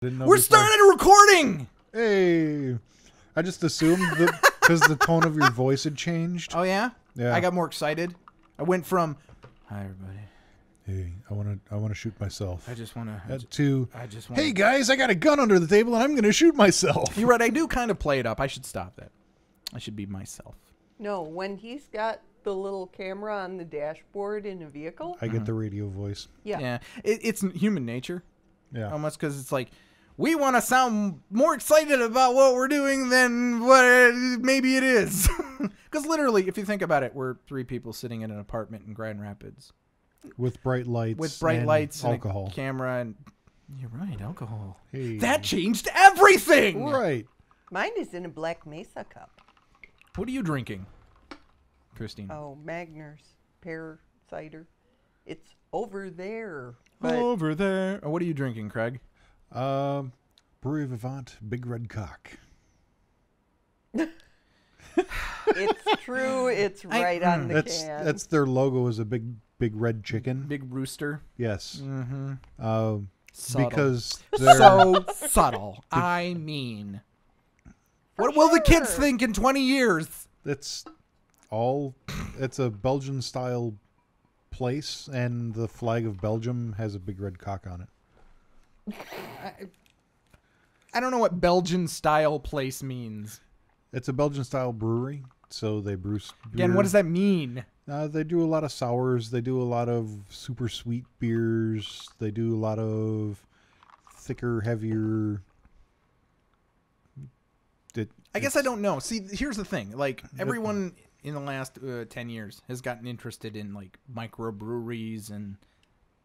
Didn't know We're before. starting a recording! Hey, I just assumed that because the tone of your voice had changed. Oh, yeah? Yeah. I got more excited. I went from, hi, everybody. Hey, I want to shoot myself. I just want to. To, I just want. hey guys, I got a gun under the table and I'm going to shoot myself. You're right. I do kind of play it up. I should stop that. I should be myself. No, when he's got the little camera on the dashboard in a vehicle. I get the radio voice. Yeah. Yeah. It's human nature. Yeah. Almost because it's like, we want to sound more excited about what we're doing than what maybe it is. Because literally, if you think about it, we're three people sitting in an apartment in Grand Rapids. With bright lights. With bright and lights alcohol. and a camera. And you're right, alcohol. Hey. That changed everything! Right. Mine is in a Black Mesa cup. What are you drinking, Christine? Oh, Magner's pear cider. It's over there. But Over there. What are you drinking, Craig? Brewery Vivant, Big Red Cock. it's true. It's right on the can. That's their logo is a big red chicken. Big rooster. Yes. Mm-hmm. Because they're So subtle. I mean. What will the kids sure. think in 20 years? it's a Belgian style place and the flag of Belgium has a big red cock on it. I don't know what Belgian style place means. It's a Belgian style brewery, so they brew beer. Again, what does that mean? They do a lot of sours. They do a lot of super sweet beers. They do a lot of thicker, heavier. I guess I don't know. See, here's the thing. Like, everyone in the last 10 years has gotten interested in, like, microbreweries and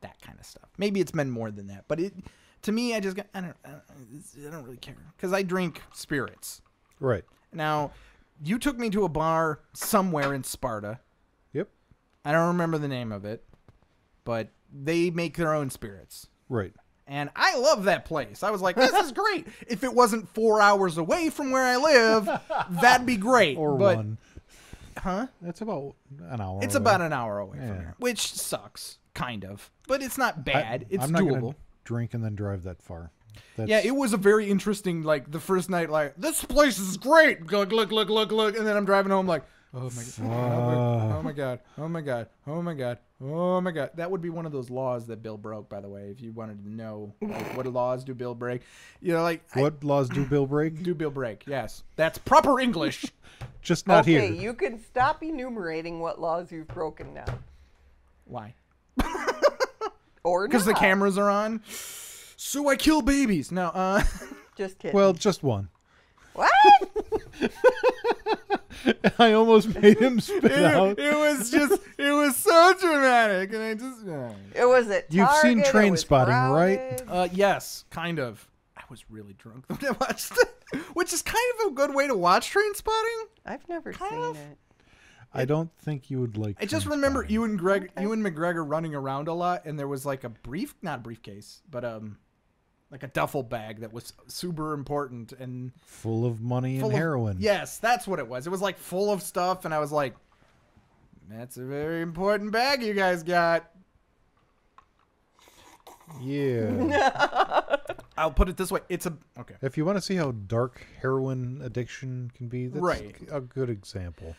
that kind of stuff. Maybe it's been more than that. But to me, I don't really care. Because I drink spirits. Right. Now, you took me to a bar somewhere in Sparta. Yep. I don't remember the name of it. But they make their own spirits. Right. And I love that place. I was like, this is great. If it wasn't 4 hours away from where I live, that'd be great. Or but, one. Huh? That's about an hour It's away. about an hour away from Yeah. here. Which sucks, kind of. But it's not bad. It's I'm not doable. gonna drink and then drive that far. Yeah, it was a very interesting, like, the first night, like, this place is great. Look. And then I'm driving home like, oh my God. Oh my God. Oh my God. Oh my God. Oh my God. That would be one of those laws that Bill broke, by the way, if you wanted to know like, what laws do Bill break. You know, like. What laws do Bill break? Do Bill break, yes. That's proper English. Just not okay, here. you can stop enumerating what laws you've broken now. Why? Or Because the not. cameras are on. So I kill babies. No, Just kidding. Well, just one. What? I almost made him spit out. it was so dramatic. And I just. It was at You've seen Target, it Train was Spotting, right? crowded. Yes, kind of. I was really drunk when I watched it, which is kind of a good way to watch Train Spotting. I've never Kind seen of. it. I don't think you would like. I just Train remember Spotting. you and McGregor running around a lot, and there was like not a briefcase, but like a duffel bag that was super important and full of money full and of- heroin. Yes, that's what it was. It was like full of stuff, and I was like, "That's a very important bag you guys got." Yeah. I'll put it this way: okay. If you want to see how dark heroin addiction can be, that's Right. a good example.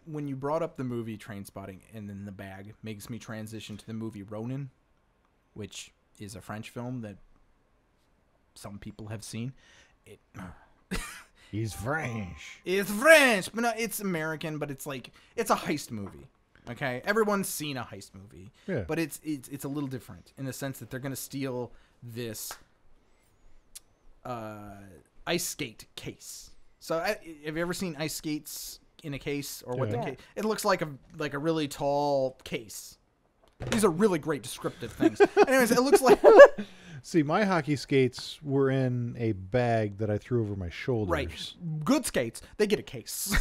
When you brought up the movie Train Spotting and then the bag makes me transition to the movie Ronin, which is a French film that some people have seen. He's French. It's French, but no, it's American. But it's like it's a heist movie. Okay, everyone's seen a heist movie, Yeah. but it's a little different in the sense that they're gonna steal this ice skate case. So have you ever seen ice skates in a case or what Yeah. the case? It looks like a really tall case. These are really great descriptive things. Anyways, it looks like See, my hockey skates were in a bag that I threw over my shoulders. right. Good skates, they get a case.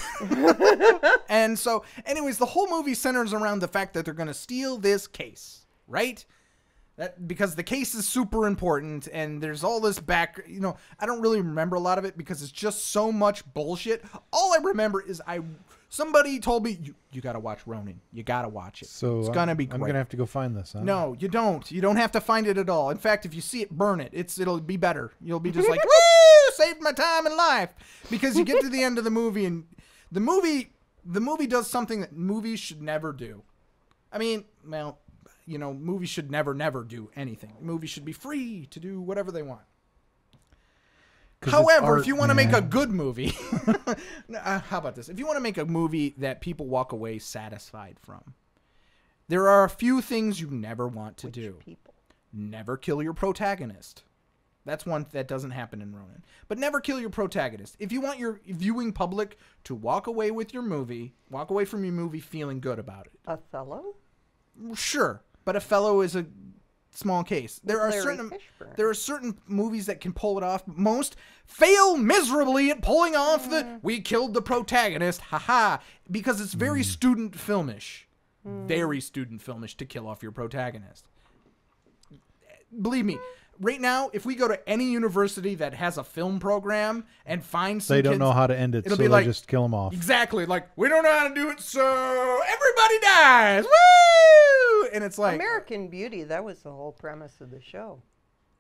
And so, anyways, the whole movie centers around the fact that they're going to steal this case, right? That because the case is super important, and there's all this back. You know, I don't really remember a lot of it because it's just so much bullshit. All I remember is Somebody told me, you got to watch Ronin. You got to watch it. So it's going to be great. I'm going to have to go find this, huh? No, you don't. You don't have to find it at all. In fact, if you see it, burn it. It'll be better. You'll be just like, woo, saved my time and life. Because you get to the end of the movie, and the movie does something that movies should never do. I mean, well, you know, movies should never do anything. Movies should be free to do whatever they want. However, if you want to make a good movie, how about this? If you want to make a movie that people walk away satisfied from, there are a few things you never want to do. Never kill your protagonist. That's one that doesn't happen in Ronin. But never kill your protagonist. If you want your viewing public to walk away with your movie, walk away from your movie feeling good about it. Othello? Sure, but Othello is a small case. There are certain movies that can pull it off. Most fail miserably at pulling off we killed the protagonist, haha, because it's very student filmish. Very student filmish to kill off your protagonist. Believe me, right now, if we go to any university that has a film program and find some they don't kids, know how to end it, so be they like, just kill them off. Exactly, like, we don't know how to do it, so everybody dies. Woo! And it's like American Beauty, that was the whole premise of the show.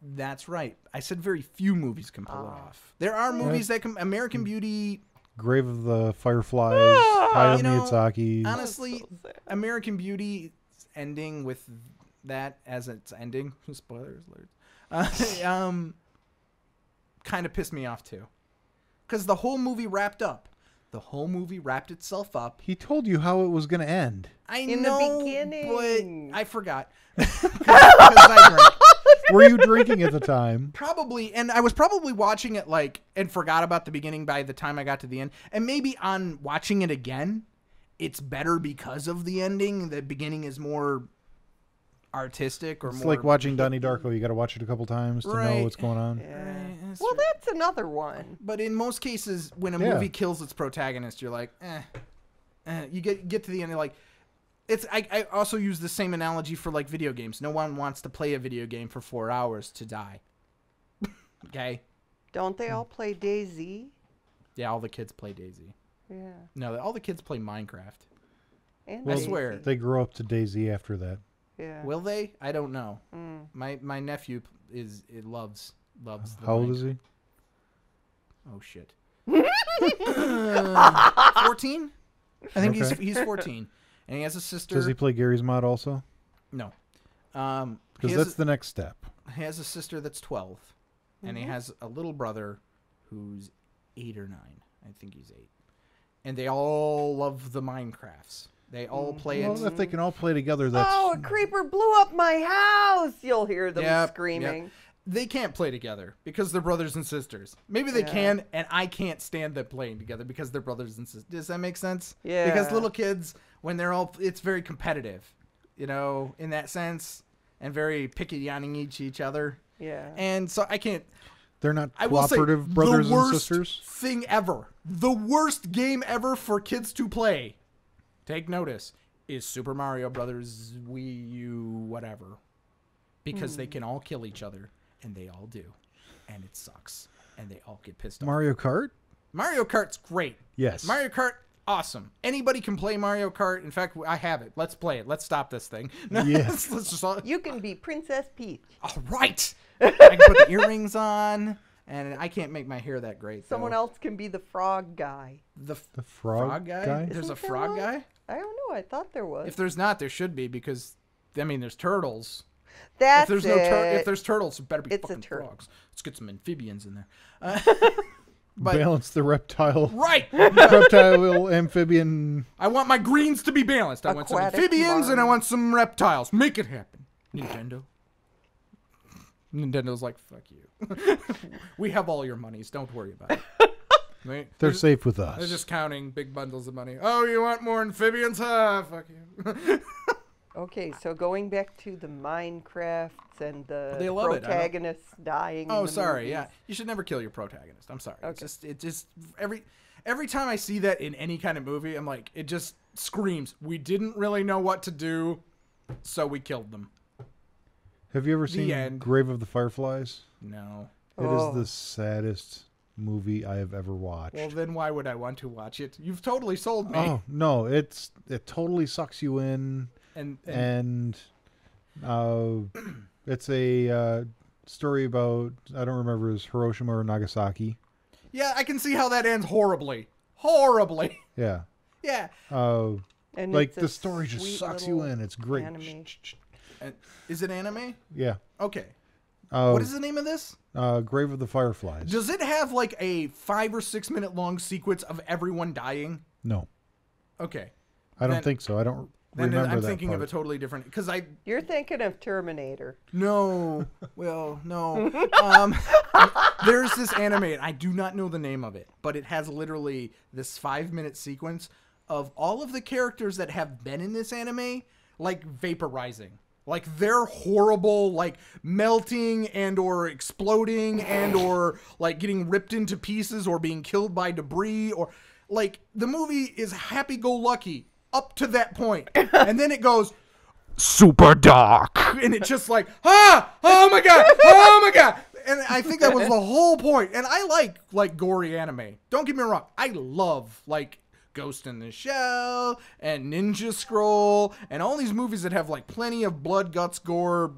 That's right. I said very few movies can pull it off. There are movies that can. American Beauty, Grave of the Fireflies, Hayao Miyazaki. honestly, American Beauty ending with that as its ending. Spoilers alert. Kind of pissed me off too, because the whole movie wrapped up. The whole movie wrapped itself up. He told you how it was going to end. In the beginning, but I forgot. 'Cause I drank. Were you drinking at the time? Probably, and I was probably watching it and forgot about the beginning by the time I got to the end. And maybe on watching it again, it's better because of the ending. The beginning is more artistic or It's more like watching Donnie Darko. You got to watch it a couple times to know what's going on. Yeah. Well, that's another one. But in most cases, when a movie kills its protagonist, you're like, you get to the end, you're like, I also use the same analogy for like video games. No one wants to play a video game for 4 hours to die. Okay? Don't they all play DayZ? Yeah, all the kids play DayZ. Yeah. No, all the kids play Minecraft. And I swear. They grow up to DayZ after that. Yeah. Will they? I don't know. My nephew loves the How old is he? Oh shit. 14? I think he's 14. And he has a sister. Does he play Gary's Mod also? No. Because that's the next step. He has a sister that's 12. And he has a little brother who's 8 or 9. I think he's 8. And they all love the Minecrafts. They all play it. Well, if they can all play together, that's... Oh, a creeper blew up my house! You'll hear them screaming. Yep. They can't play together because they're brothers and sisters. Maybe they can, and I can't stand them playing together because they're brothers and sisters. Does that make sense? Yeah. Because little kids, when they're all... It's very competitive, you know, in that sense. And very picky on each other. Yeah. And so I can't... They're not I will say, cooperative brothers the and worst sisters? thing ever. The worst game ever for kids to play. Take notice. Is Super Mario Brothers Wii U whatever. Because they can all kill each other. And they all do. And it sucks. And they all get pissed off. Mario Kart? Mario Kart's great. Yes. Mario Kart, awesome. Anybody can play Mario Kart. In fact, I have it. Let's play it. Let's stop this thing. Yes. Let's just You can be Princess Peach. all right. I can put the earrings on. And I can't make my hair that great. Someone else can be the frog guy. The frog guy? There's Isn't a there frog one? guy? I don't know. I thought there was. If there's not, there should be because, I mean, there's turtles. That's if there's turtles, there better be It's a fucking turtle. frogs. Let's get some amphibians in there. Balance the reptile. Right. Reptile, amphibian. I want my greens to be balanced. I want some Aquatic amphibians and I larvae. want some reptiles. Make it happen. Nintendo. Nintendo's like, fuck you. We have all your monies. Don't worry about it. Right? They're safe with us. They're just counting big bundles of money. Oh, you want more amphibians? Fuck you. Okay, so going back to the Minecrafts and the They love it. protagonists dying. Oh, in the sorry. movies. Yeah, you should never kill your protagonist. I'm sorry. Okay. It just every time I see that in any kind of movie, I'm like, it just screams. We didn't really know what to do, so we killed them. Have you ever seen end. Grave of the Fireflies? No. It is the saddest movie I have ever watched. Well, then why would I want to watch it? You've totally sold me. Oh no, it totally sucks you in, and it's a story about, I don't remember, is Hiroshima or Nagasaki. Yeah, I can see how that ends horribly. Horribly. Yeah. Yeah. And Like it's a the story just sweet sucks you little in. It's great. anime. Is it anime? Yeah. Okay. What is the name of this? Grave of the Fireflies. Does it have like a 5 or 6 minute long sequence of everyone dying? No, Okay. I don't Then- think so. I don't Then remember I'm that thinking part. of a totally different, because You're thinking of Terminator. no, well, no. There's this anime, and I do not know the name of it, but it has literally this 5-minute sequence of all of the characters that have been in this anime, like vaporizing. Like they're horrible, like melting and or exploding and or like getting ripped into pieces or being killed by debris, or like the movie is happy-go-lucky up to that point. And then it goes super dark. And it's just like, oh my God. And I think that was the whole point. And I like gory anime. Don't get me wrong. I love like Ghost in the Shell and Ninja Scroll and all these movies that have like plenty of blood, guts, gore,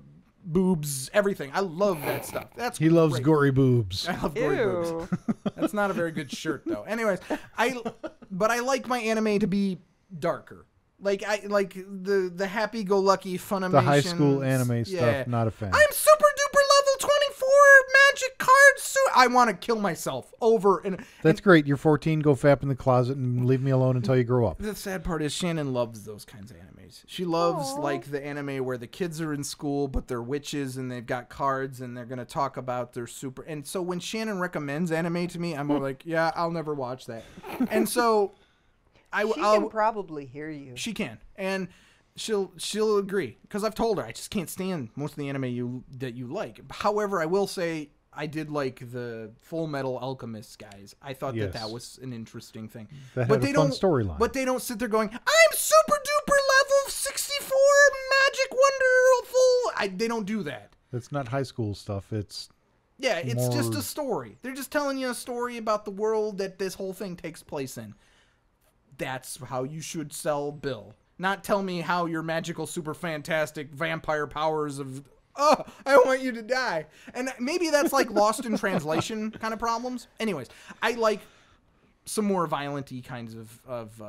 boobs, everything. I love that stuff. He loves great. gory boobs. I love gory boobs. Ew. That's not a very good shirt though. Anyways, but I like my anime to be darker. Like I like the happy-go-lucky Funimation. The high school anime stuff, Yeah. not a fan. I'm super duper level 24 magic card suit. I want to kill myself over and That's great. You're 14. Go fap in the closet and leave me alone until you grow up. the sad part is Shannon loves those kinds of animes. She loves Aw. like the anime where the kids are in school but they're witches and they've got cards and they're going to talk about their super. And so when Shannon recommends anime to me, I'm like, yeah, I'll never watch that. And so She can probably hear you. she can, and she'll agree because I've told her I just can't stand most of the anime that you like. However, I will say I did like the Full Metal Alchemist guys. I thought Yes. that was an interesting thing. That but had they a fun don't storyline. But they don't sit there going, "I'm super duper level 64 magic wonderful." They don't do that. It's not high school stuff. It's Yeah, it's just more- a story. They're just telling you a story about the world that this whole thing takes place in. That's how you should sell Bill. Not tell me how your magical, super fantastic vampire powers of, oh, I want you to die. And maybe that's like lost in translation kind of problems. Anyways, I like some more violent-y kinds of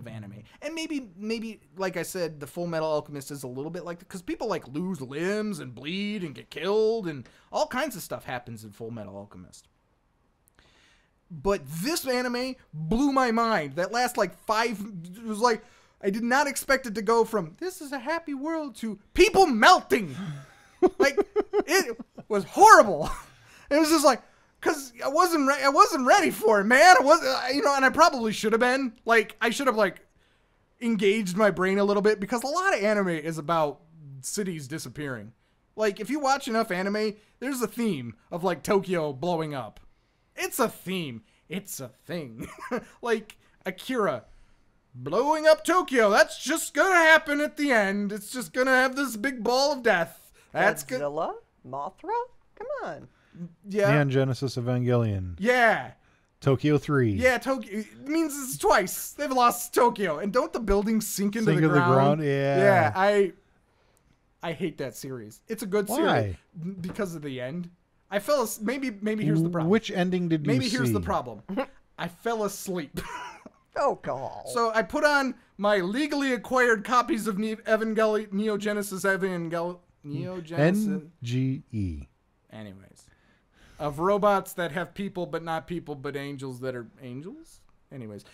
anime. And maybe, like I said, the Full Metal Alchemist is a little bit like, because people like lose limbs and bleed and get killed and all kinds of stuff happens in Full Metal Alchemist. But this anime blew my mind. That last like 5, it was like, I did not expect it to go from this is a happy world to people melting. Like it was horrible. It was just like, cause I wasn't ready for it, man. I was, and I probably should have been. Like I should have like engaged my brain a little bit because a lot of anime is about cities disappearing. Like if you watch enough anime, there's a theme of like Tokyo blowing up. It's a theme. It's a thing. Like Akira blowing up Tokyo. That's just gonna happen at the end. It's just gonna have this big ball of death. That's good. Godzilla? Mothra? Come on. Yeah. Neon Genesis Evangelion. Yeah. Tokyo 3. Yeah, Tokyo. It means it's twice. They've lost Tokyo. And don't the buildings sink into Sink the to the ground? ground? Yeah. Yeah, I hate that series. It's a good series. Why? Because of the end. I fell maybe here's the problem. Which ending did you see? Maybe here's the problem. I fell asleep. Oh, God. So I put on my legally acquired copies of Neogenesis NGE. Anyways. Of robots that have people but not people, but angels that are angels? Anyways.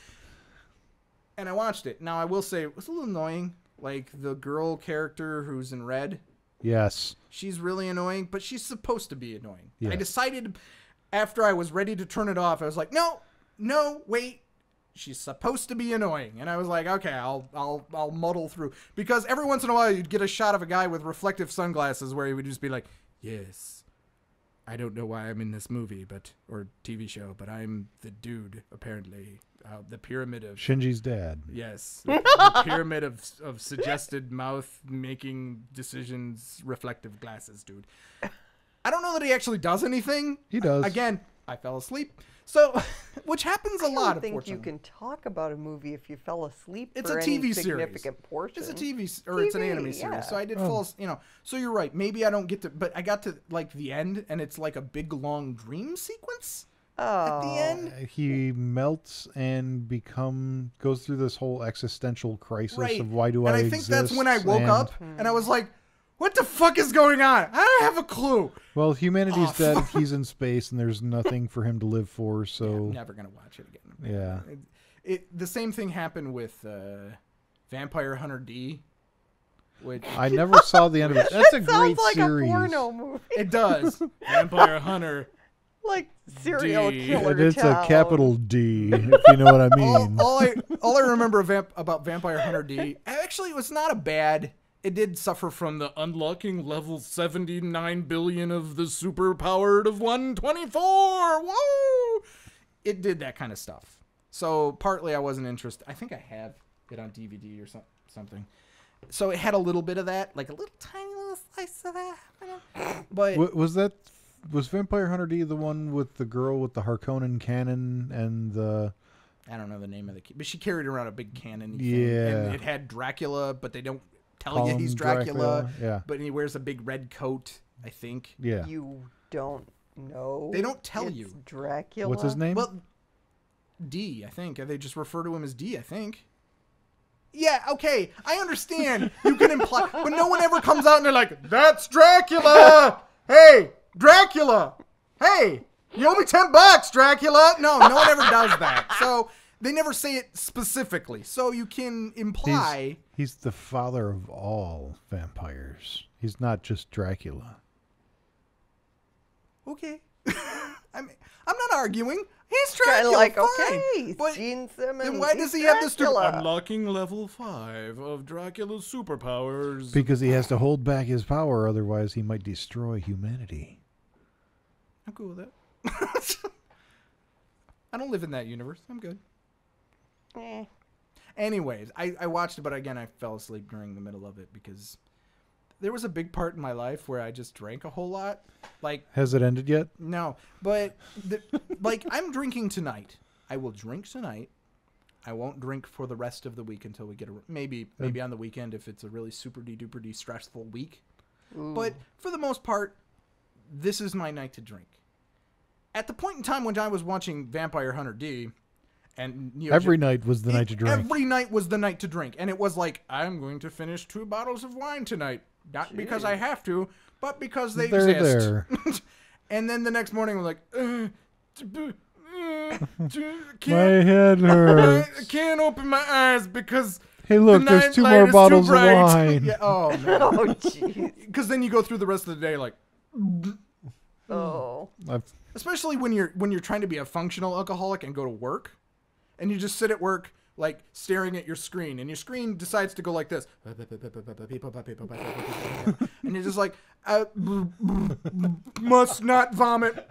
And I watched it. Now I will say it was a little annoying. Like the girl character who's in red. Yes. She's really annoying, but she's supposed to be annoying. Yes. I decided after I was ready to turn it off, I was like, no, wait. She's supposed to be annoying. And I was like, okay, I'll muddle through. Because every once in a while you'd get a shot of a guy with reflective sunglasses where he would just be like, yes, I don't know why I'm in this movie or TV show, but I'm the dude, apparently. The pyramid of... Shinji's dad. Yes. The pyramid of suggested mouth making decisions, reflective glasses, dude. I don't know that he actually does anything. He does. Again, I fell asleep. So, which happens a lot, I don't think you unfortunately. can talk about a movie if you fell asleep It's for a any TV series. significant portion. It's a or it's an anime TV, series. yeah. So I did fall, so you're right. Maybe I don't get to, but I got to like the end and it's like a big long dream sequence at the end. He melts and goes through this whole existential crisis Right. of why do and I I think exist? that's when I woke and, up and I was like, what the fuck is going on? I don't have a clue. Well, humanity's Oh, dead. He's in space, and there's nothing for him to live for. So I'm never going to watch it again. yeah. The same thing happened with Vampire Hunter D, which I never saw the end of it. That's a Sounds great like series. a porno movie. it does. Vampire Hunter. Like serial D. killer And it's town. a capital D, if you know what I mean. All I remember about Vampire Hunter D, actually, it was not a bad. It did suffer from the unlocking level 79 billion of the superpowered of 124. Whoa! It did that kind of stuff. So partly I wasn't interested. I think I have it on DVD or something. So it had a little bit of that, like a little tiny little slice of that. But Was Vampire Hunter D the one with the girl with the Harkonnen cannon and the... I don't know the name of the kid, but she carried around a big cannon. Yeah. And it had Dracula, but they don't tell Call you him he's Dracula. Yeah. But he wears a big red coat, I think. Yeah. You don't know. They don't tell it's you. Dracula. What's his name? Well, D, I think. They just refer to him as D, I think. Yeah, okay, I understand. You can imply, but no one ever comes out and they're like, "That's Dracula! Hey, Dracula! Hey, you owe me $10, Dracula!" No one ever does that. So they never say it specifically. So you can imply. He's the father of all vampires. He's not just Dracula. Okay, I'm not arguing. He's Kind Dracula. of like, fine. okay, But Gene Simmons. then why does he he's have this stupid Dracula. unlocking level 5 of Dracula's superpowers? Because he has to hold back his power, otherwise he might destroy humanity. I'm cool with that. I don't live in that universe. I'm good. Eh. Anyways, I watched it, but again, I fell asleep during the middle of it because there was a big part in my life where I just drank a whole lot. Like, Has it ended yet? no, but like I'm drinking tonight. I will drink tonight. I won't drink for the rest of the week until we get maybe on the weekend if it's a really super duper stressful week. Ooh. But for the most part, this is my night to drink. At the point in time when I was watching Vampire Hunter D, and Every night was the night to drink. Every night was the night to drink, and it was like, I'm going to finish 2 bottles of wine tonight, not because I have to, but because they They're exist. there. And then the next morning, we're like, My head hurts. I can't open my eyes because Hey, look, the there's night 2 light more is too bottles of bright. wine. Yeah, oh, man. Oh, jeez. Because then you go through the rest of the day like, Oh. especially when you're trying to be a functional alcoholic and go to work, and you just sit at work like staring at your screen, and your screen decides to go like this, and you're just like, must not vomit.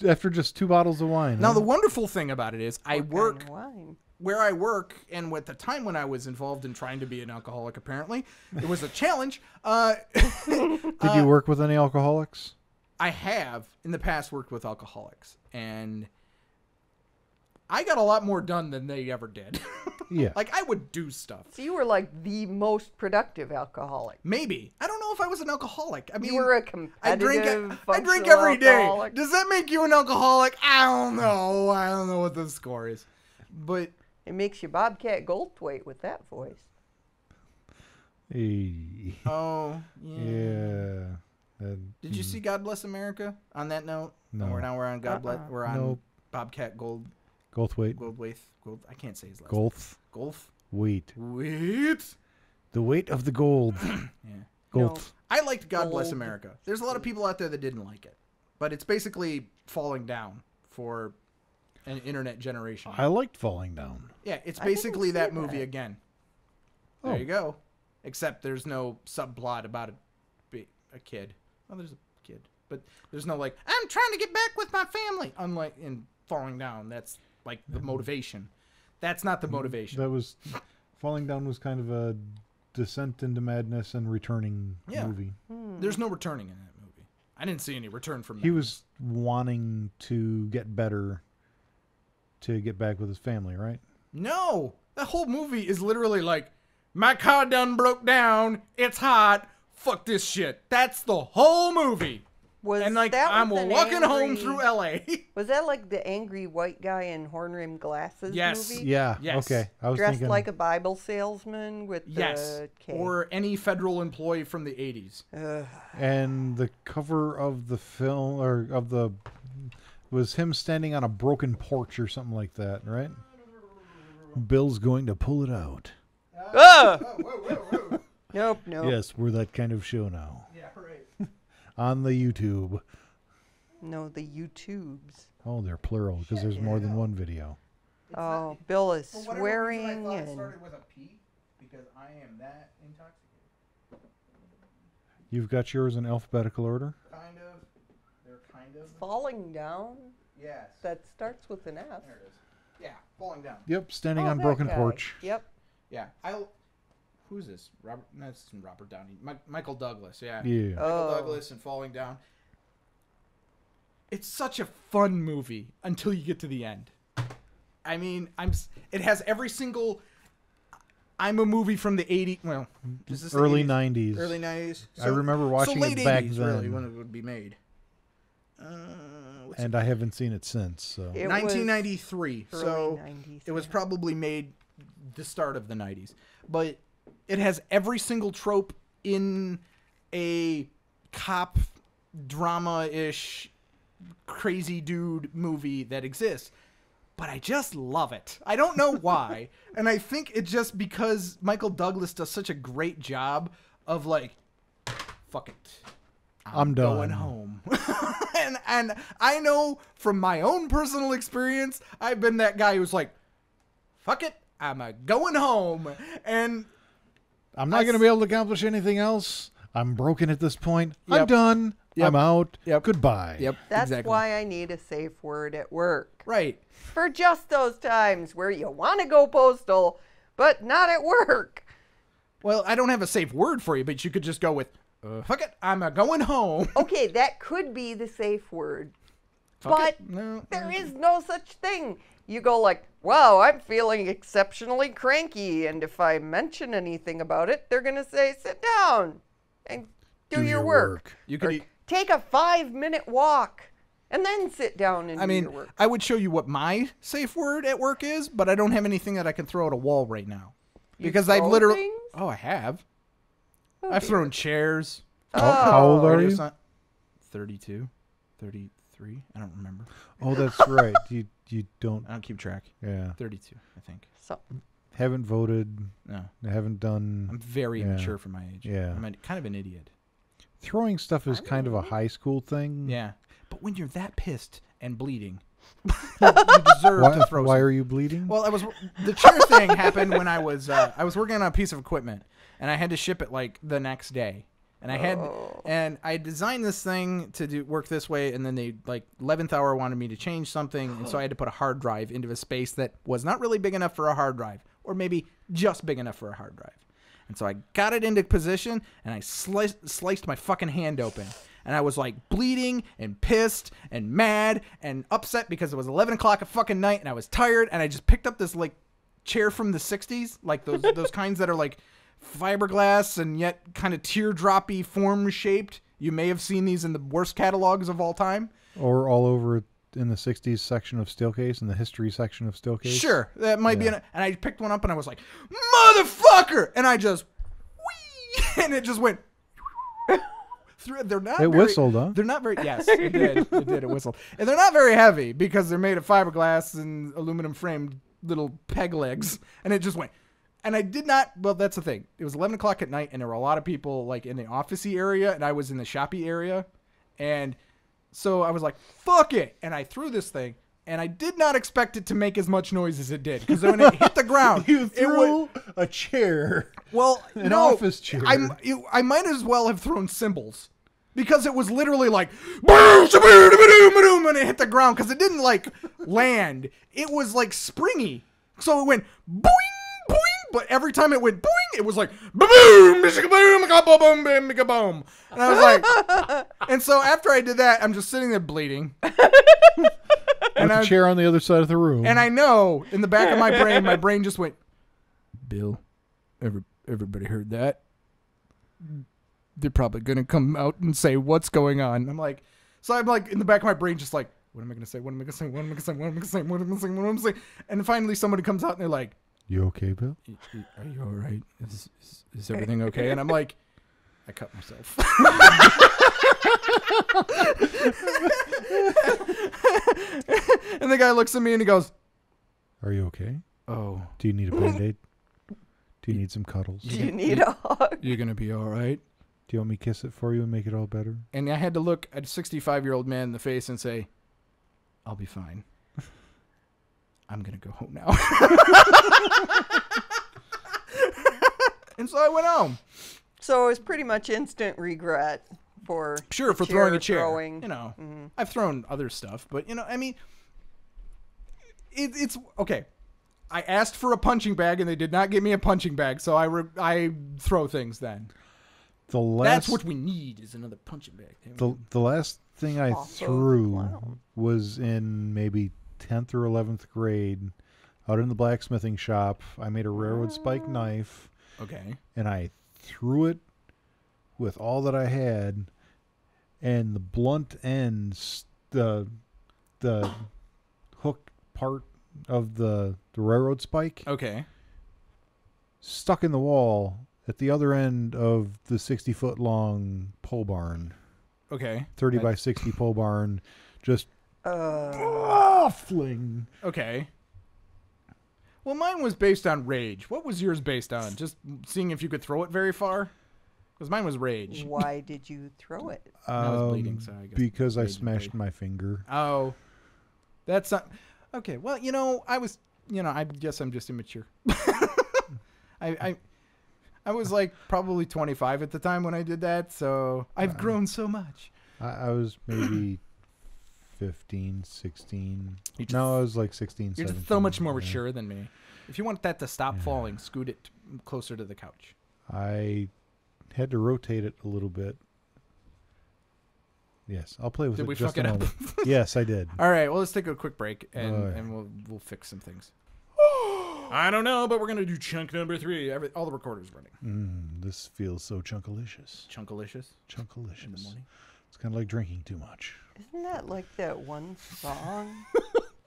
After just 2 bottles of wine. Now huh? the wonderful thing about it is I What work kind of wine? where I work, and with the time when I was involved in trying to be an alcoholic, apparently it was a challenge. Did you work with any alcoholics? I have in the past worked with alcoholics, and I got a lot more done than they ever did. Yeah. Like, I would do stuff. So you were like the most productive alcoholic. Maybe. I don't know if I was an alcoholic. I mean, You were a I drink competitive, I drink functional every day. alcoholic. Does that make you an alcoholic? I don't know. I don't know what the score is. But It makes you Bobcat Goldthwait with that voice. Hey. oh, yeah. Yeah. Did you see God Bless America on that note? No. We're on God Bless. We're on Nope. Bobcat Goldthwait? Gold. I can't say his last. Golth? Golf. Weight. Wait. The weight of the gold. Yeah. Golth. I liked God Bless Gold. America. There's a lot of people out there that didn't like it, but it's basically falling down for an internet generation. I liked Falling Down. Yeah, it's I didn't basically see that that. movie again. There Oh. you go. Except there's no subplot about a kid. Well, there's a kid, but there's no like, I'm trying to get back with my family. Unlike in Falling Down, that's like the motivation. That's not the motivation. That was... Falling Down was kind of a descent into madness and returning Yeah. movie. There's no returning in that movie. I didn't see any return from that. He was wanting to get better to get back with his family, right? No, that whole movie is literally like, my car done broke down. It's hot. Fuck this shit. That's the whole movie. And like, I'm walking home through L.A. Was that like the angry white guy in horn-rimmed glasses movie? Yeah. Yes. Okay. I was Dressed thinking like a Bible salesman with the K. Or any federal employee from the 80s. and the cover of the film or of the was him standing on a broken porch or something like that, right? Bill's going to pull it out. Whoa. Nope. Yes, we're that kind of show now. Yeah, right. On the YouTube. No, the YouTubes. Oh, they're plural because there's more than one video. Oh, Bill is For whatever swearing reason, I thought it and started with a P because I am that intoxicated. You've got yours in alphabetical order? Kind of. They're kind of. falling down. Yes. That starts with an F. There it is. Yeah, falling down. Yep, standing Oh, on that broken guy. porch. Yep. Yeah. Who's this? Robert? That's Robert Downey. Michael Douglas. Yeah. Yeah. Michael Douglas and falling down. It's such a fun movie until you get to the end. I mean, it has every single. I'm a movie from the 80s. Well, is this the Early 80s? 90s. Early 90s. I remember watching late it back 80s, then. really, when it would be made. And I haven't seen it since. So It 1993. was So early 90s, it was yeah. probably made the start of the 90s. But it has every single trope in a cop drama-ish crazy dude movie that exists. But I just love it. I don't know why. And I think it's just because Michael Douglas does such a great job of like, fuck it. I'm done. Going home. and I know from my own personal experience, I've been that guy who's like, fuck it, I'm going home. And I'm not going to be able to accomplish anything else. I'm broken at this point. I'm Yep. done. Yep. I'm out. Yep. Goodbye. Yep, That's exactly. why I need a safe word at work. Right. For just those times where you want to go postal, but not at work. Well, I don't have a safe word for you, but you could just go with, fuck it, I'm going home. Okay, that could be the safe word. Fuck But it. No. there is no such thing. You go like, wow, I'm feeling exceptionally cranky. And if I mention anything about it, they're going to say, sit down and do your work. You Or could. take a 5-minute walk and then sit down and I do mean, your work. I would show you what my safe word at work is, but I don't have anything that I can throw at a wall right now. You Because I've throw literally... things? Oh, I have. Oh, I've dear. thrown chairs. How old are Radio you? sign- 32, 33, I don't remember. Oh, that's right. You don't. I don't keep track. Yeah. 32, I think. So, Haven't voted. No, Haven't done. I'm very Yeah. immature for my age. Yeah. I'm kind of an idiot. Throwing stuff is kind of a high school thing. Yeah, but when you're that pissed and bleeding, you deserve to throw. Why some- are you bleeding? Well, the chair thing happened when I was working on a piece of equipment, and I had to ship it like the next day. And I designed this thing to work this way, and then they like 11th hour wanted me to change something, and so I had to put a hard drive into a space that was not really big enough for a hard drive, or maybe just big enough for a hard drive. And so I got it into position, and I sliced my fucking hand open. And I was like bleeding and pissed and mad and upset because it was 11 o'clock at fucking night, and I was tired, and I just picked up this like chair from the 60s, like those kinds that are like fiberglass and yet kind of teardroppy form shaped. You may have seen these in the worst catalogs of all time. Or all over in the 60s section of Steelcase, in the history section of Steelcase? Sure, that might be. And I picked one up and I was like, motherfucker! And I just, whee! And it just went through. They're not. It whistled, huh? They're not very. Yes, it did. It did. It whistled. And they're not very heavy because they're made of fiberglass and aluminum framed little peg legs. And it just went. And I did not. Well, that's the thing. It was 11 o'clock at night, and there were a lot of people like in the officey area, and I was in the shoppy area, and so I was like, "Fuck it!" And I threw this thing, and I did not expect it to make as much noise as it did because when it hit the ground, You it threw a chair. well, An no, office chair. I might as well have thrown cymbals because it was literally like boom, shaboom, and it hit the ground because it didn't like land. It was like springy, so it went boing, boing, But every time it went boing, it was like boom, boom, boom, boom. And I was like, and so after I did that, I'm just sitting there bleeding. And a chair on the other side of the room. And I know in the back of my brain just went, Bill, everybody heard that? They're probably going to come out and say, what's going on? I'm like in the back of my brain, just like, what am I going to say? What am I going to say? What am I going to say? What am I going to say? What am I going to say? What am I going to say? And finally somebody comes out and they're like, you okay, Bill? Are you all right? Is everything okay? And I'm like, I cut myself. And the guy looks at me and he goes, are you okay? Oh. Do you need a Band-Aid? Do you need some cuddles? Do you need a hug? You're going to be all right? Do you want me to kiss it for you and make it all better? And I had to look at a 65-year-old man in the face and say, I'll be fine. I'm going to go home now. And so I went home. So it was pretty much instant regret for for throwing a chair. Throwing. You know, I've thrown other stuff, but, you know, I mean, it's okay. I asked for a punching bag, and they did not give me a punching bag, so I throw things then. That's what we need is another punching bag. The last thing I threw was in maybe 10th or 11th grade out in the blacksmithing shop. I made a railroad spike knife. Okay. And I threw it with all that I had, and the blunt ends, the hook part of the railroad spike, okay, stuck in the wall at the other end of the 60-foot long pole barn. Okay. 30 by 60 pole barn, just fling. Okay. Well, mine was based on rage. What was yours based on? Just seeing if you could throw it very far? Because mine was rage. Why did you throw it? I was bleeding, so I guess because I smashed my finger. Oh. That's not... Okay, well, I guess I'm just immature. I was like probably 25 at the time when I did that, so I've grown so much. I was maybe 15, 16. No, I was like 16, 17. You're just so much more mature than me. If you want that to stop falling, scoot it closer to the couch. I had to rotate it a little bit. Yes, I'll play with it just a moment. Yes, I did. All right, well, let's take a quick break, and we'll fix some things. I don't know, but we're going to do chunk number 3. All the recorders running. This feels so chunkalicious. Chunkalicious? Chunkalicious. In the morning? It's kind of like drinking too much. Isn't that like that one song?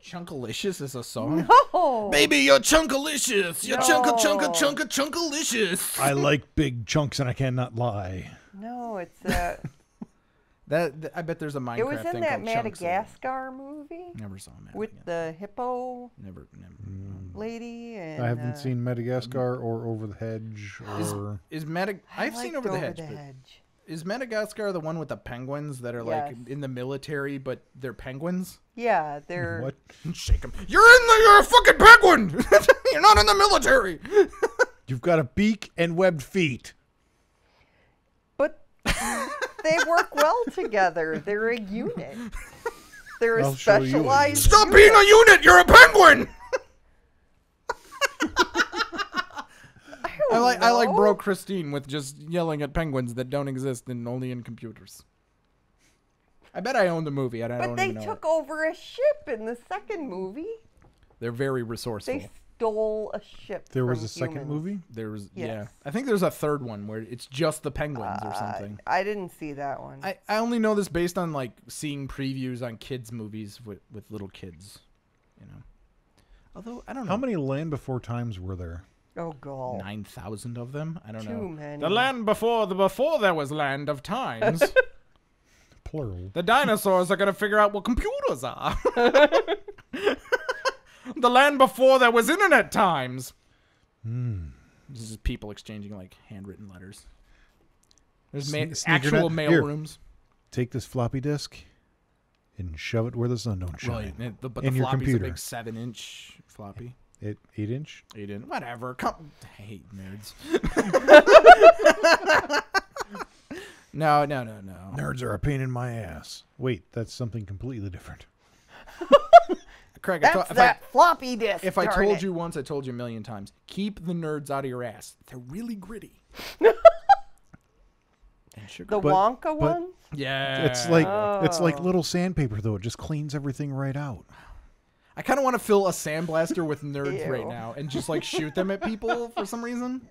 Chunkalicious is a song? No! Baby, you're chunkalicious! You're chunkalicious! I like big chunks and I cannot lie. No, it's that... I bet there's a Minecraft thing It was in that Madagascar movie. Never saw Madagascar. With the hippo Never. lady. And, I haven't seen Madagascar or Over the Hedge or... I've seen Over the Hedge. Is Madagascar the one with the penguins that are like in the military, but they're penguins? Yeah, they're... What? Shake them. You're a fucking penguin! You're not in the military! You've got a beak and webbed feet. But they work well together. They're a unit. They're a specialized... Stop being a unit! You're a penguin! I like Bro Christine with just yelling at penguins that don't exist and only in computers. I bet I own the movie. I don't even know. But they took over a ship in the second movie. They're very resourceful. They stole a ship. There was a second movie? There was, yes. Yeah. I think there's a third one where it's just the penguins or something. I didn't see that one. I only know this based on like seeing previews on kids' movies with little kids, you know. Although I don't know how many Land Before Times were there. Oh god, 9,000 of them. I don't know. Too many. The land before there was land of times. Plural. The dinosaurs are gonna figure out what computers are. The land before there was internet times. This is people exchanging like handwritten letters. There's actual mail rooms. Take this floppy disk and shove it where the sun don't shine. Right, but in the your floppy's computer. a big 7-inch floppy. 8-inch? 8-inch. Whatever. I hate nerds. No. Nerds are a pain in my ass. Wait, that's something completely different. Craig, That's that floppy disk. if I darn told it. you once, I told you a million times. Keep the nerds out of your ass. They're really gritty. And sugar. The Wonka one? Yeah. It's like little sandpaper though. It just cleans everything right out. I kind of want to fill a sandblaster with nerds Ew. right now and just like shoot them at people for some reason.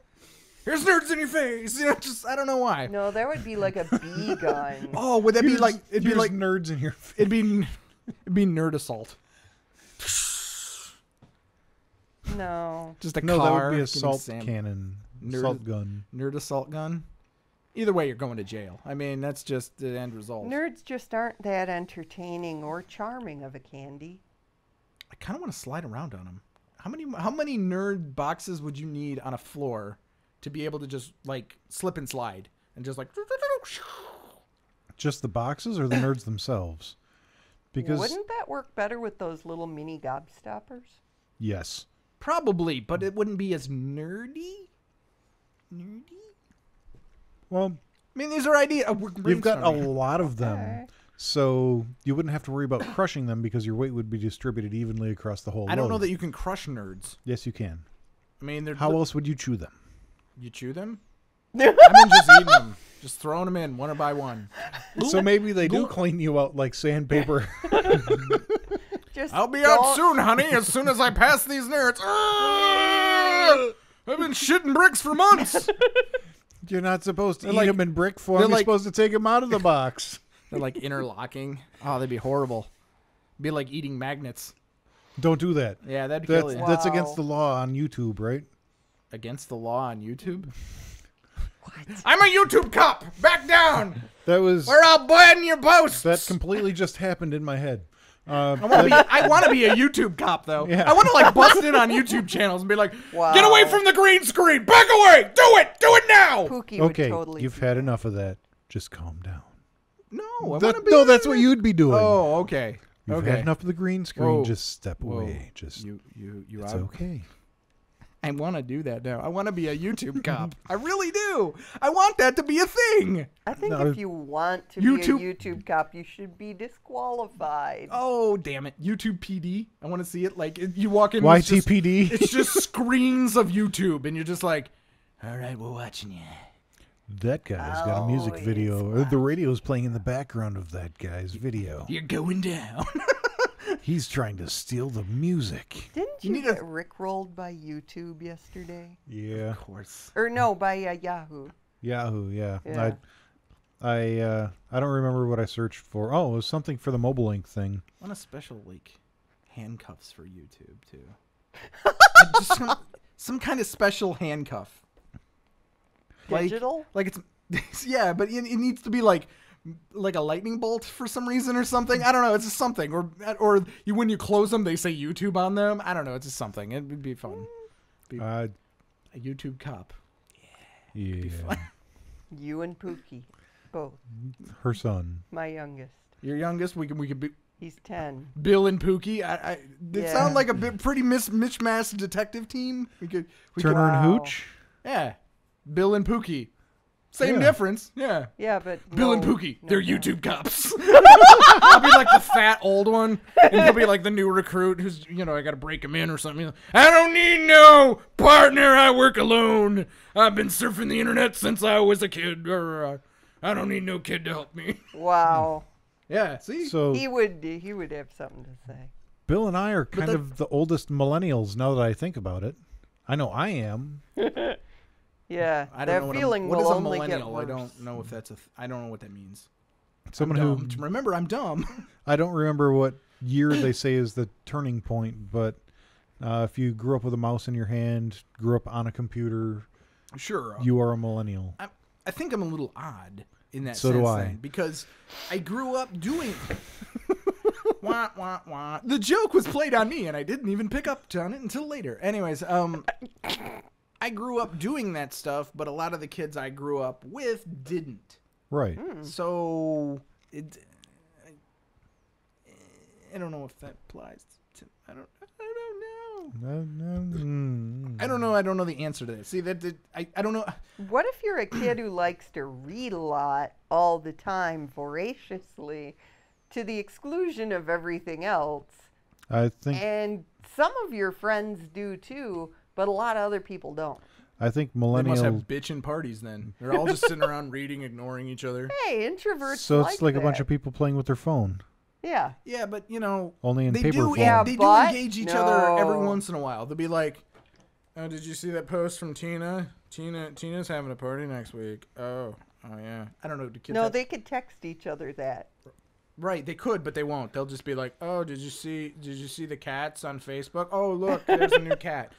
Here's nerds in your face. You know, just I don't know why. No, that would be like a bee gun. Oh, would that be like it'd be Here's like nerds in your face. it'd be nerd assault. No. Just a No, that car would be a getting salt sand- cannon, Nerd- salt gun. Nerd assault gun. Either way, you're going to jail. I mean, that's just the end result. Nerds just aren't that entertaining or charming of a candy. I kind of want to slide around on them. How many nerd boxes would you need on a floor to be able to just like slip and slide and just like Just the boxes or the nerds themselves? Because Wouldn't that work better with those little mini gobstoppers? yes, probably, but it wouldn't be as nerdy. well, I mean, these are ideas. you've got a lot of them, Okay. so you wouldn't have to worry about crushing them because your weight would be distributed evenly across the whole. I don't know load. that you can crush nerds. Yes, you can. I mean, they're How else would you chew them? you chew them? I mean, just eating them, just throwing them in one by one. So maybe they do clean you out like sandpaper. Just I'll be don't- out soon, honey. As soon as I pass these nerds. I've been shitting bricks for months. You're not supposed to eat like- them in brick form. they're You're like- supposed to take them out of the box. They're like interlocking. Oh, that'd be horrible. Be like eating magnets. Don't do that. Yeah, that'd kill you. That's against Wow. the law on YouTube, right? Against the law on YouTube? What? I'm a YouTube cop. Back down. That was We're all blending your boasts. that completely just happened in my head. I want to be a YouTube cop, though. Yeah. I want to like bust in on YouTube channels and be like, Wow. get away from the green screen. Back away. Do it now. Pookie would Okay, totally you've do had that. enough of that. Just calm down. No, I want That- to be. no, that's what you'd be doing. Oh, okay. You've okay. had enough of the green screen. Whoa. Just step Whoa. away. Just You it's out. okay. I want to do that now. I want to be a YouTube cop. I really do. I want that to be a thing. I think No. if you want to YouTube- be a YouTube cop, you should be disqualified. Oh, damn it. YouTube PD. I want to see it. Like, you walk in. It's just, YTPD. it's just screens of YouTube, and you're just like, all right, we're watching you. That guy's got a music Oh, video. Or the radio's playing in the background of that guy's video. You're going down. He's trying to steal the music. Didn't You you need a- get rickrolled by YouTube yesterday? Yeah. Of course. Or no, by Yahoo. Yahoo, yeah. Yeah. I don't remember what I searched for. Oh, it was something for the Mobile Link thing. I want a special, like, handcuffs for YouTube, too. Just some kind of special handcuff. Digital? Like it's yeah, but it needs to be like a lightning bolt for some reason or something. I don't know. It's just something, or when you close them, they say YouTube on them. I don't know. It's just something. It would be fun. A YouTube cop. Yeah. fun. You and Pookie, both. Her son. My youngest. Your youngest, we could be He's 10. Bill and Pookie. They Yeah. sound like a bit pretty mismatched detective team. We could Turner Wow. and Hooch. yeah, Bill and Pookie. Same Yeah. difference. Yeah. Yeah, but Bill and no- Pookie, no, they're no. YouTube cops. I'll be like the fat old one, and he'll be like the new recruit who's, I got to break him in or something. I don't need no partner. I work alone. I've been surfing the internet since I was a kid. I don't need no kid to help me. Wow. Yeah, see? So He would have something to say. Bill and I are kind of the oldest millennials now that I think about it. I know I am. Yeah, I don't that know feeling what will is a only get millennial. worse. I don't know if that's I don't know what that means. Someone I'm who dumb. Remember, I'm dumb. I don't remember what year they say is the turning point, but if you grew up with a mouse in your hand, grew up on a computer, Sure. you are a millennial. I think I'm a little odd in that So sense. do I. Then, because I grew up doing. Wah, wah, wah. The joke was played on me, and I didn't even pick up on it until later. Anyways, I grew up doing that stuff, but a lot of the kids I grew up with didn't. Right. So I don't know if that applies to. I don't know. I don't know the answer to that. See I don't know. What if you're a kid who likes to read a lot all the time, voraciously, to the exclusion of everything else? I think And some of your friends do too, but a lot of other people don't. They millennial. must have bitchin' parties then. They're all just sitting around reading, ignoring each other. Hey, introverts So it's like that. a bunch of people playing with their phone. Yeah. Yeah, but Only in they paper do. form. Yeah, They do but engage each other every no. once in a while. They'll be like, "Oh, did you see that post from Tina? Tina's having a party next week. Oh yeah. I don't know. Do kids No, have- they could text each other that. Right, they could, but they won't. They'll just be like, "Oh, did you see the cats on Facebook? Oh, look, there's a new cat."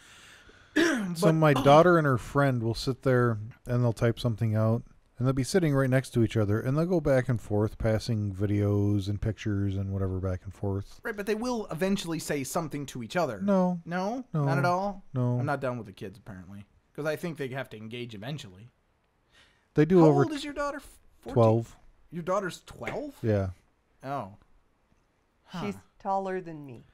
So my daughter and her friend will sit there and they'll type something out, and they'll be sitting right next to each other, and they'll go back and forth, passing videos and pictures and whatever back and forth. Right, but they will eventually say something to each other. No, No, No. not at all. no. I'm not done with the kids apparently, because I think they have to engage eventually. They do How over old is your daughter? 14? 12. Your daughter's 12? Yeah. Oh. Huh. She's taller than me.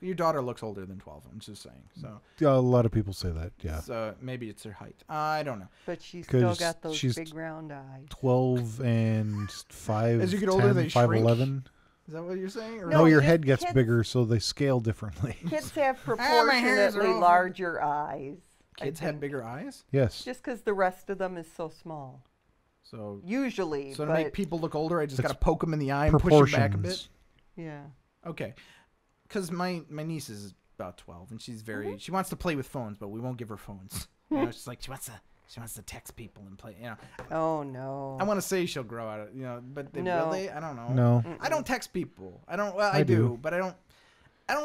Your daughter looks older than 12. I'm just saying. So, Yeah, a lot of people say that. Yeah. so maybe it's her height. I don't know. But she's still 'Cause got those she's big round eyes. 12 and 5, As you get older, they shrink? 5'11". Is that what you're saying? Or No, No, your just head gets kids- bigger, so they scale differently. Kids have my hairs are proportionately over. larger eyes. I kids have think. bigger eyes? Yes. Just because the rest of them is so small. So, Usually, so to but make people look older, I just It's got to poke them in the eye and push them back a bit? Proportions. yeah. Okay. Because my niece is about 12, and she's very... She wants to play with phones, but we won't give her phones. She's like, she wants to text people and play, Oh no. I want to say she'll grow out of, but they No. really, I don't know. No. I don't text people. I don't. Well, I I do, do. but I don't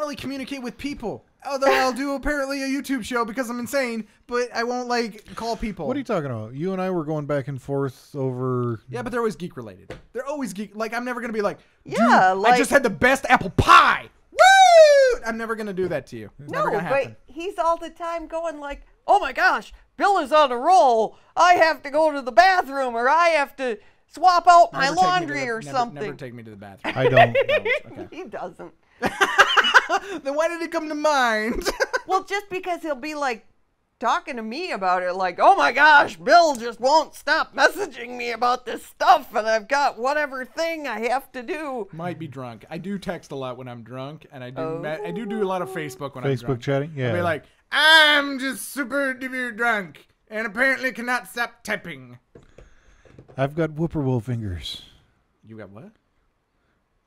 really communicate with people. Although I'll do apparently a YouTube show because I'm insane, but I won't call people. What are you talking about? You and I were going back and forth over... Yeah, but they're always geek related. They're always geek. Like I'm never gonna be like, dude, Yeah, I like- just had the best apple pie. Woo! I'm never gonna do that to you. It's never No, gonna happen. but he's all the time going like, "Oh my gosh, Bill is on a roll. I have to go to the bathroom, or I have to swap out my Never take me to laundry the- or never- something." Never take me to the bathroom. I don't. Okay. He doesn't. Then why did it come to mind? Well, just because he'll be like talking to me about it, like, "Oh my gosh, Bill just won't stop messaging me about this stuff, and I've got whatever thing I have to do." Might be drunk. I do text a lot when I'm drunk, and I do a lot of Facebook when I'm Facebook drunk. chatting? Yeah. I'll be like, I'm just super duper drunk, and apparently cannot stop typing. I've got whippoorwill fingers. You got what?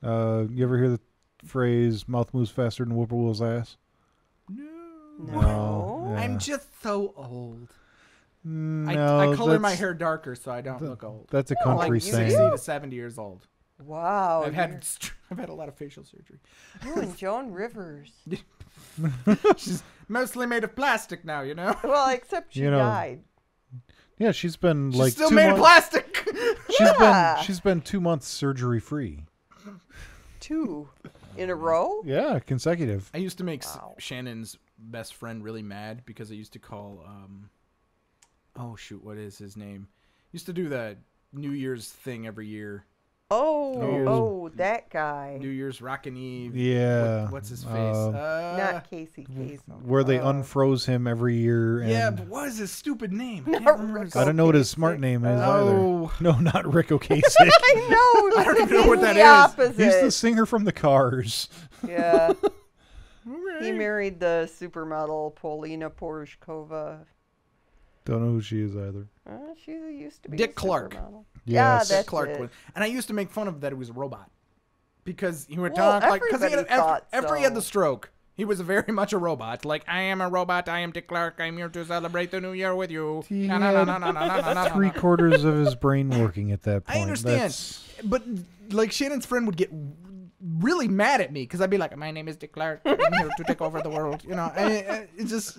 You ever hear the phrase, mouth moves faster than whippoorwill's ass? No. Yeah. I'm just so old. No, I color my that's- hair darker so I don't look old. That's a No, country like you saying. 60 to 70 years old. Wow. I've had a lot of facial surgery. you and Joan Rivers. She's mostly made of plastic now, you know. Well, except she You know, died. Yeah, she's been She's like still 2 made of months. plastic. Yeah. She's been 2 months surgery free. 2 in a row. Yeah, consecutive. I used to make Wow. Shannon's best friend really mad because I used to call oh shoot, what is his name? Used to do the New Year's thing every year. Oh, that guy. New Year's Rockin' Eve. Yeah. What's his face? Not Casey Kasem. Where they unfroze him every year. And Yeah, but what is his stupid name? I Not can't remember his- I don't know what his smart name is Oh. either. No, not Rick Ocasek. I know. I don't even know he's what that the is. Opposite. He's the singer from the Cars. Yeah. He Okay. married the supermodel Polina Porizkova. Don't know who she is either. She used to be Dick a Clark. supermodel. Yes. Yeah, that's Clark it. was, and I used to make fun of that he was a robot because he would Well, talk like because everybody thought after he had the so. stroke, he was very much a robot. Like I am a robot. I am Dick Clark. I'm here to celebrate the new year with you. He Na, na, na, na, na, na, na, na, na. 3/4 of his brain working at that point. I understand, That's- but like Shannon's friend would get really mad at me because I'd be like, "My name is Dick Clark. I'm here to take over the world." You know, it's just.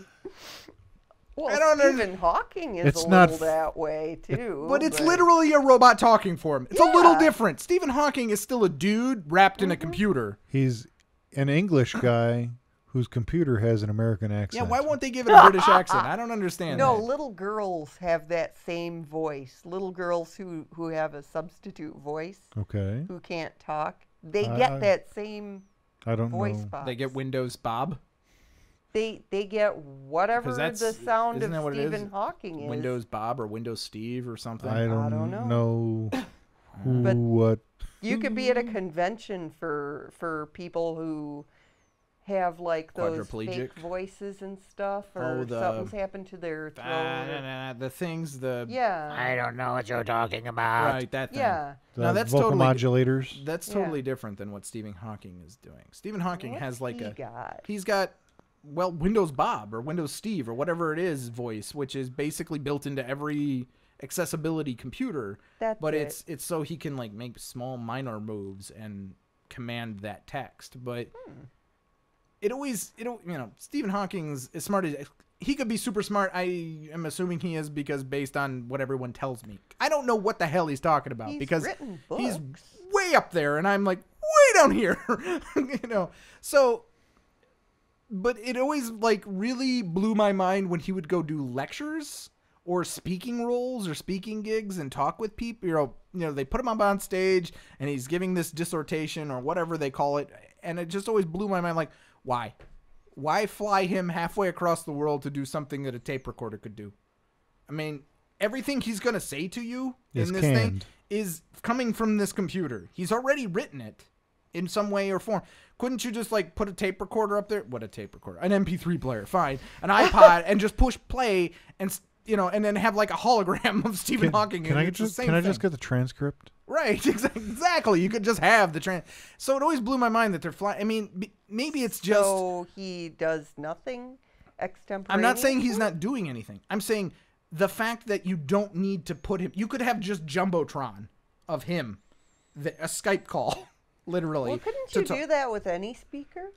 Well, I don't know. Stephen Hawking is It's a not little that way too. But it's literally a robot talking for him. It's a little different. Stephen Hawking is still a dude wrapped in a computer. He's an English guy whose computer has an American accent. Yeah, why won't they give it a British accent? I don't understand. No, that. little girls have that same voice. Little girls who have a substitute voice, Okay. who can't talk, they I- get that same I don't voice know. box. They get Windows Bob. They get whatever 'Cause that's- the sound isn't of that what it is? Stephen Hawking is. Windows Bob or Windows Steve or something. I don't know. know who, But- what. You could be at a convention for people who have like those Quadriplegic. fake voices and stuff, or Oh, something's happened to their throat. The things, Yeah. I don't know what you're talking about. right, that thing. Yeah. The No, that's vocal totally modulators. That's Yeah. totally different than what Stephen Hawking is doing. Stephen Hawking What's has like he he's got Windows Bob or Windows Steve or whatever it is voice, which is basically built into every accessibility computer. That's but it. it's so he can like make small minor moves and command that text. But Stephen Hawking's as smart as he could be super smart. I am assuming he is because based on what everyone tells me. I don't know what the hell he's talking about He's because written he's books. way up there and I'm like way down here. So but it always like really blew my mind when he would go do lectures or speaking roles or speaking gigs and talk with people. They put him up on stage and he's giving this dissertation or whatever they call it, and it just always blew my mind. Like, why fly him halfway across the world to do something that a tape recorder could do? I mean, everything he's gonna say to you in this thing is coming from this computer. He's already written it in some way or form. Couldn't you just like put a tape recorder up there? What a tape recorder? An MP3 player, fine. An iPod, and just push play and and then have like a hologram of Stephen Hawking. Can I just get the transcript? Right, exactly. You could just have the So it always blew my mind that they're flying. I mean, maybe it's just. So he does nothing extemporaneously? I'm not saying he's not doing anything. I'm saying the fact that you don't need to put him. You could have just Jumbotron of him, a Skype call, literally. Well, couldn't you do that with any speaker?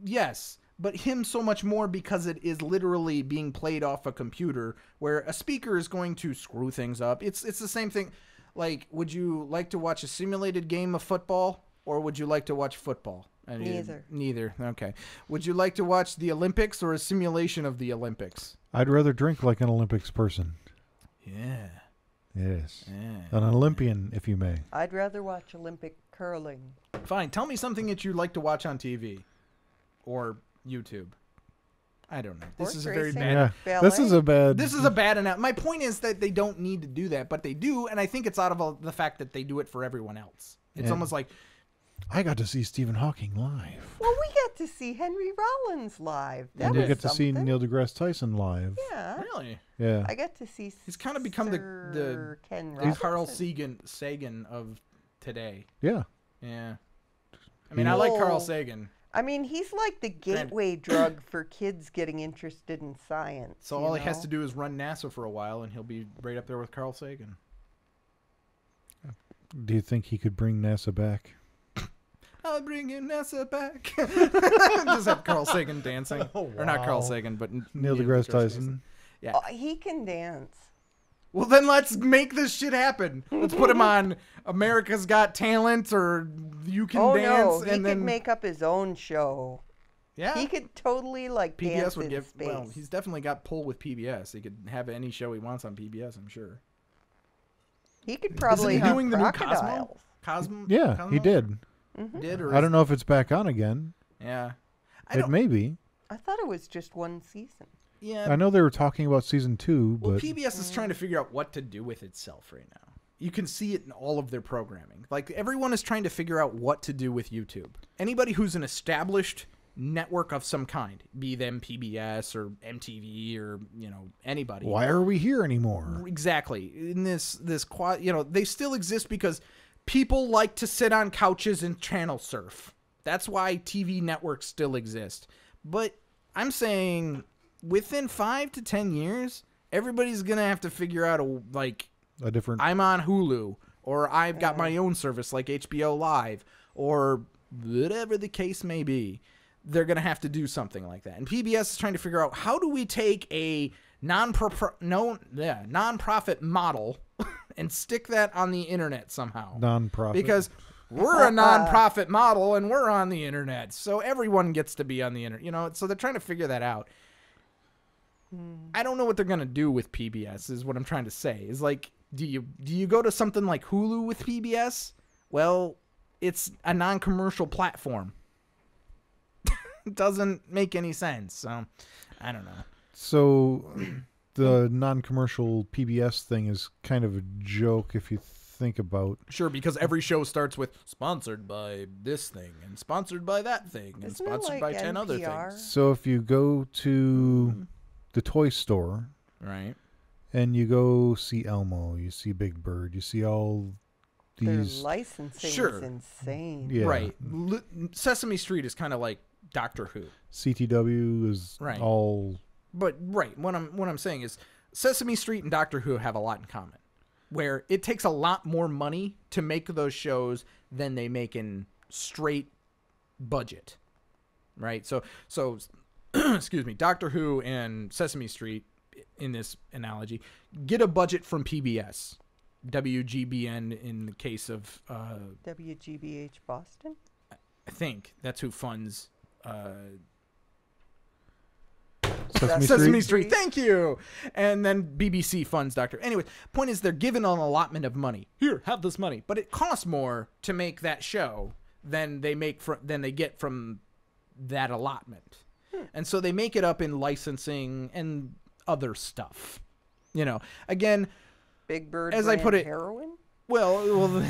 Yes. But him so much more because it is literally being played off a computer where a speaker is going to screw things up. It's the same thing. Like, would you like to watch a simulated game of football or would you like to watch football? Neither. Okay. Would you like to watch the Olympics or a simulation of the Olympics? I'd rather drink like an Olympics person. Yeah. Yes. Yeah. An Olympian, if you may. I'd rather watch Olympic curling. Fine. Tell me something that you like to watch on TV or YouTube. I don't know. This is a very bad. Yeah, this is a bad. This is a bad analogy. My point is that they don't need to do that, but they do, and I think it's out of the fact that they do it for everyone else. It's almost like I got to see Stephen Hawking live. Well, we got to see Henry Rollins live. And you get to see Neil deGrasse Tyson live. Yeah. Really? Yeah. I got to see. He's kind of become the Carl Sagan of today. Yeah. Yeah. I mean, I like Carl Sagan. I mean, he's like the gateway drug for kids getting interested in science. So all he has to do is run NASA for a while, and he'll be right up there with Carl Sagan. Do you think he could bring NASA back? I'll bring you NASA back. Just have Carl Sagan dancing. Oh, wow. Or not Carl Sagan, but Neil deGrasse Tyson. Yeah. Oh, he can dance. Well, then let's make this shit happen. Let's put him on America's Got Talent or You Can Dance. No, he could make up his own show. Yeah. He could totally dance would in give. space. Well, he's definitely got pull with PBS. He could have any show he wants on PBS, I'm sure. He could probably Isn't he doing the new crocodiles. Cosmo? Yeah, Cosmo? he did. Mm-hmm. Did or I don't know if it's back on again. Yeah. It may be. I thought it was just one season. Yeah. I know they were talking about season 2, Well, but PBS is trying to figure out what to do with itself right now. You can see it in all of their programming. Like, everyone is trying to figure out what to do with YouTube. Anybody who's an established network of some kind, be them PBS or MTV or, anybody. why are we here anymore? Exactly. In this they still exist because people like to sit on couches and channel surf. That's why TV networks still exist. But I'm saying within 5 to 10 years, everybody's going to have to figure out A different. I'm on Hulu, or I've got my own service like HBO Live, or whatever the case may be. They're going to have to do something like that. And PBS is trying to figure out, how do we take a nonprofit model and stick that on the internet somehow? Non-profit. Because we're a nonprofit model and we're on the internet, so everyone gets to be on the internet. So they're trying to figure that out. I don't know what they're going to do with PBS is what I'm trying to say. Is like, do you go to something like Hulu with PBS? Well, it's a non-commercial platform. It doesn't make any sense. So, I don't know. So the non-commercial PBS thing is kind of a joke if you think about. Sure, because every show starts with sponsored by this thing and sponsored by that thing and Isn't it sponsored like by 10 other NPR? things. So if you go to the toy store Right. and you go see Elmo, you see Big Bird, you see all Their these. licensing Sure. is insane. Yeah. Right. Sesame Street is kind of like Doctor Who. CTW is Right. all. But right, what I'm saying is Sesame Street and Doctor Who have a lot in common, where it takes a lot more money to make those shows than they make in straight budget. Right? So excuse me, Doctor Who and Sesame Street in this analogy get a budget from PBS. WGBN in the case of WGBH Boston? I think that's who funds Sesame Street. Thank you. And then BBC funds Doctor. Anyway, point is they're given an allotment of money. Here, have this money. But it costs more to make that show than they get from that allotment. And so they make it up in licensing and other stuff. You know, again, Big Bird as I put it, heroin? well,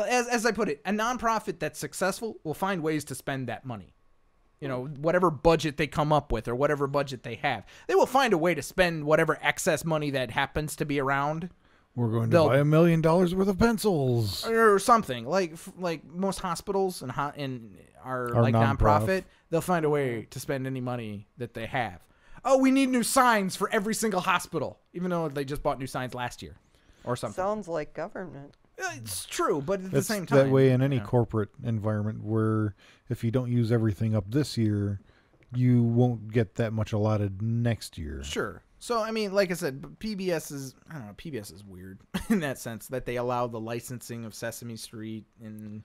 as I put it, a nonprofit that's successful will find ways to spend that money. You know, whatever budget they come up with or whatever budget they have, they will find a way to spend whatever excess money that happens to be around. We're going to buy $1 million worth of pencils. Or something. Like most hospitals and are like nonprofit, they'll find a way to spend any money that they have. Oh, we need new signs for every single hospital, even though they just bought new signs last year or something. Sounds like government. It's true, but at the It's same time. that way in any corporate environment where if you don't use everything up this year, you won't get that much allotted next year. Sure. So, I mean, like I said, PBS is weird in that sense that they allow the licensing of Sesame Street and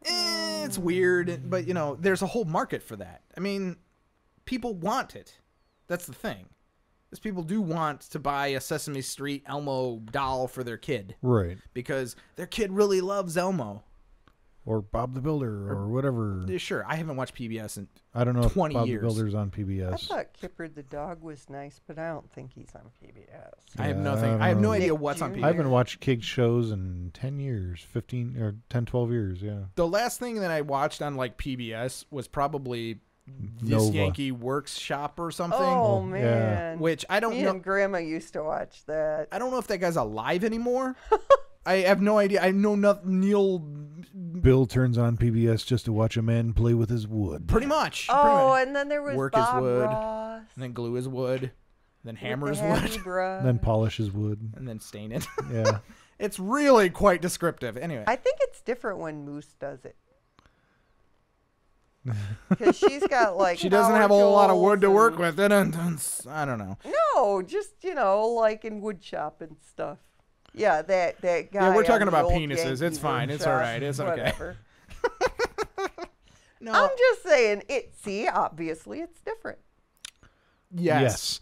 it's weird, but, you know, there's a whole market for that. I mean, people want it. That's the thing. Is people do want to buy a Sesame Street Elmo doll for their kid. Right. Because their kid really loves Elmo. Or Bob the Builder or whatever. Sure. I haven't watched PBS in I don't know if 20 Bob years. the Builder's on I PBS. thought Kipper the dog was nice, but I don't think he's on PBS. I have Yeah, nothing. I have no idea what's on Nick PBS. I haven't watched kids shows in 10 years, 15 or 10, 12 years, yeah. The last thing that I watched on like PBS was probably This Nova. Yankee Workshop or something. Oh, yeah. man. Which I don't Me know. and Grandma used to watch that. I don't know if that guy's alive anymore. I have no idea. I know nothing. Neil. Bill turns on PBS just to watch a man play with his wood. Pretty much. Oh, and then there was Work his Bob wood, Ross. And then glue his wood. Then hammer his with the wood. happy brush. Then polish his wood. And then stain it. Yeah. It's really quite descriptive. Anyway. I think it's different when Moose does it. Because she's got like She doesn't have a whole lot of wood to work with. with. I don't know. No, just like in wood shop and stuff. Yeah, that guy. Yeah, we're talking on the about old penises. Yankee It's fine. It's Workshop, all right. It's okay. whatever. No. I'm just saying. See, obviously, it's different. Yes.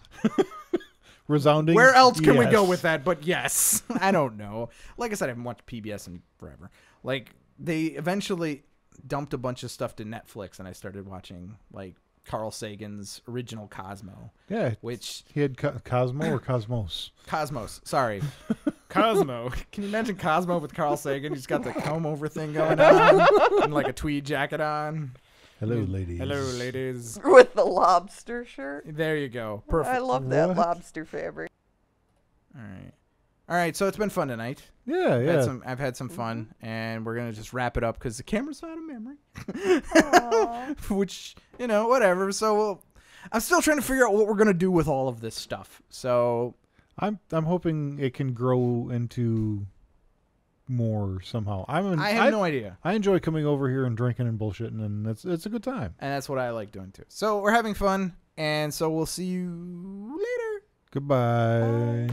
Resounding. Where else can we go yes. with that? But yes. I don't know. Like I said, I haven't watched PBS in forever. Like, they eventually dumped a bunch of stuff to Netflix, and I started watching, like, Carl Sagan's original Cosmo. Yeah. Which... He had Cosmo or Cosmos? Cosmos. Sorry. Cosmo. Can you imagine Cosmo with Carl Sagan? He's got the comb-over thing going on and, like, a tweed jacket on. Hello, ladies. Hello, ladies. With the lobster shirt. There you go. Perfect. I love that What? lobster fabric. All right, so it's been fun tonight. Yeah, yeah. I've had some fun, and we're going to just wrap it up because the camera's out of memory. Which, whatever. So I'm still trying to figure out what we're going to do with all of this stuff. So I'm hoping it can grow into more somehow. I have no idea. I enjoy coming over here and drinking and bullshitting, and it's a good time. And that's what I like doing, too. So we're having fun, and so we'll see you later. Goodbye.